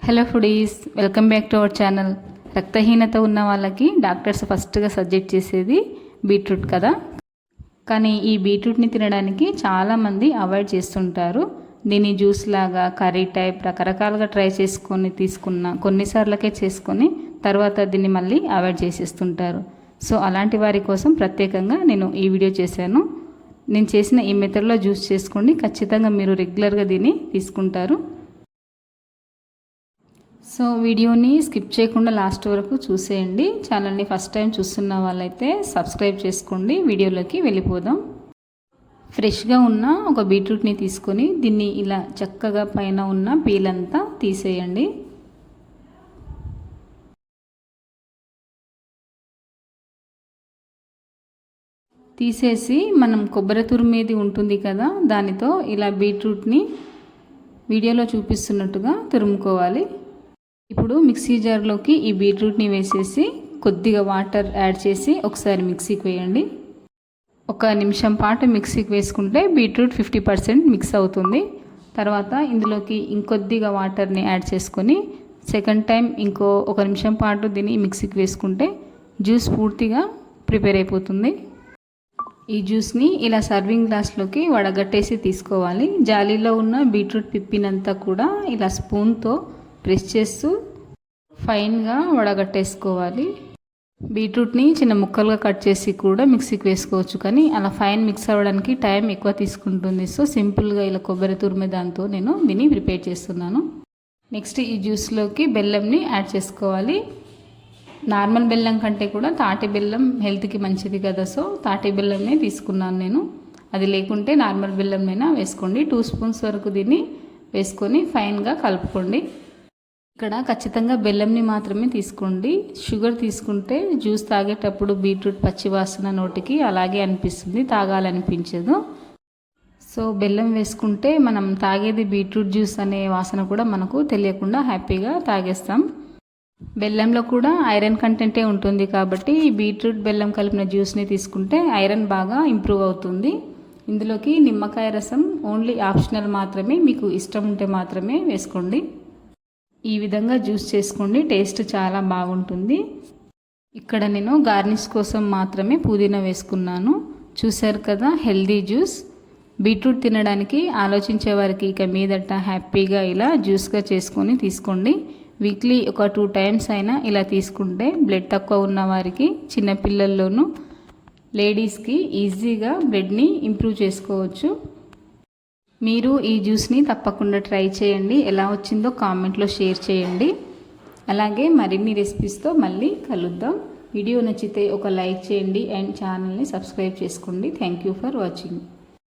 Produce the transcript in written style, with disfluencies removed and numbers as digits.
Hello foodies, welcome back to our channel. రక్తహీనత ఉన్న వాళ్ళకి డాక్టర్స్ ఫస్ట్గా సజెస్ట్ చేసేది బీట్రూట్ కదా. కానీ ఈ బీట్రూట్ని తినడానికి చాలామంది అవాయిడ్ చేస్తుంటారు. దీన్ని జ్యూస్ లాగా, కర్రీ టైప్ రకరకాలుగా ట్రై చేసుకొని తీసుకున్న కొన్నిసార్లకే చేసుకొని తర్వాత దీన్ని మళ్ళీ అవాయిడ్ చేసేస్తుంటారు. సో అలాంటి వారి కోసం ప్రత్యేకంగా నేను ఈ వీడియో చేశాను. నేను చేసిన ఈ మెథడ్లో జ్యూస్ చేసుకోండి, ఖచ్చితంగా మీరు రెగ్యులర్గా దీన్ని తీసుకుంటారు. సో వీడియోని స్కిప్ చేయకుండా లాస్ట్ వరకు చూసేయండి. ఛానల్ని ఫస్ట్ టైం చూస్తున్న వాళ్ళైతే సబ్స్క్రైబ్ చేసుకోండి. వీడియోలోకి వెళ్ళిపోదాం. ఫ్రెష్గా ఉన్న ఒక బీట్రూట్ని తీసుకొని దీన్ని ఇలా చక్కగా పైన ఉన్న పీల్ అంతా తీసేయండి. తీసేసి మనం కొబ్బరి తురుమేది ఉంటుంది కదా, దానితో ఇలా బీట్రూట్ని వీడియోలో చూపిస్తున్నట్టుగా తురుముకోవాలి. ఇప్పుడు మిక్సీ జార్లోకి ఈ బీట్రూట్ని వేసేసి కొద్దిగా వాటర్ యాడ్ చేసి ఒకసారి మిక్సీకి వేయండి. ఒక నిమిషం పాటు మిక్సీకి వేసుకుంటే బీట్రూట్ 50% మిక్స్ అవుతుంది. తర్వాత ఇందులోకి ఇంకొద్దిగా వాటర్ని యాడ్ చేసుకొని సెకండ్ టైం ఇంకో ఒక నిమిషం పాటు దీన్ని మిక్సీకి వేసుకుంటే జ్యూస్ పూర్తిగా ప్రిపేర్ అయిపోతుంది. ఈ జ్యూస్ని ఇలా సర్వింగ్ గ్లాస్లోకి వడగట్టేసి తీసుకోవాలి. జాలీలో ఉన్న బీట్రూట్ పిప్పినంతా కూడా ఇలా స్పూన్తో ప్రెస్ చేస్తూ ఫైన్గా వడగట్టేసుకోవాలి. బీట్రూట్ని చిన్న ముక్కలుగా కట్ చేసి కూడా మిక్సీకి వేసుకోవచ్చు, కానీ అలా ఫైన్ మిక్స్ అవ్వడానికి టైం ఎక్కువ తీసుకుంటుంది. సో సింపుల్గా ఇలా కొబ్బరి తురిమే దాంతో నేను దీన్ని ప్రిపేర్ చేస్తున్నాను. నెక్స్ట్ ఈ జ్యూస్లోకి బెల్లంని యాడ్ చేసుకోవాలి. నార్మల్ బెల్లం కంటే కూడా తాటి బెల్లం హెల్త్కి మంచిది కదా, సో తాటి బెల్లంనే తీసుకున్నాను నేను. అది లేకుంటే నార్మల్ బెల్లంనైనా వేసుకోండి. 2 స్పూన్స్ వరకు దీన్ని వేసుకొని ఫైన్గా కలుపుకోండి. ఇక్కడ ఖచ్చితంగా బెల్లంని మాత్రమే తీసుకోండి. షుగర్ తీసుకుంటే జ్యూస్ తాగేటప్పుడు బీట్రూట్ పచ్చి వాసన నోటికి అలాగే అనిపిస్తుంది, తాగాలనిపించదు. సో బెల్లం వేసుకుంటే మనం తాగేది బీట్రూట్ జ్యూస్ అనే వాసన కూడా మనకు తెలియకుండా హ్యాపీగా తాగేస్తాం. బెల్లంలో కూడా ఐరన్ కంటెంటే ఉంటుంది కాబట్టి ఈ బీట్రూట్ బెల్లం కలిపిన జ్యూస్ని తీసుకుంటే ఐరన్ బాగా ఇంప్రూవ్ అవుతుంది. ఇందులోకి నిమ్మకాయ రసం ఓన్లీ ఆప్షనల్ మాత్రమే, మీకు ఇష్టం ఉంటే మాత్రమే వేసుకోండి. ఈ విధంగా జ్యూస్ చేసుకోండి, టేస్ట్ చాలా బాగుంటుంది. ఇక్కడ నేను గార్నిష్ కోసం మాత్రమే పుదీనా వేసుకున్నాను. చూశారు కదా, హెల్దీ జ్యూస్. బీట్రూట్ తినడానికి ఆలోచించే వారికి ఇక మీదట హ్యాపీగా ఇలా జ్యూస్గా చేసుకొని తీసుకోండి. వీక్లీ ఒక 2 టైమ్స్ అయినా ఇలా తీసుకుంటే బ్లడ్ తక్కువ ఉన్న వారికి, చిన్నపిల్లల్లోనూ లేడీస్కి ఈజీగా బ్లడ్ని ఇంప్రూవ్ చేసుకోవచ్చు. మీరు ఈ జ్యూస్ని తప్పకుండా ట్రై చేయండి. ఎలా వచ్చిందో కామెంట్లో షేర్ చేయండి. అలాగే మరిన్ని రెసిపీస్తో మళ్ళీ కలుద్దాం. వీడియో నచ్చితే ఒక లైక్ చేయండి అండ్ ఛానల్ని సబ్స్క్రైబ్ చేసుకోండి. Thank you for watching.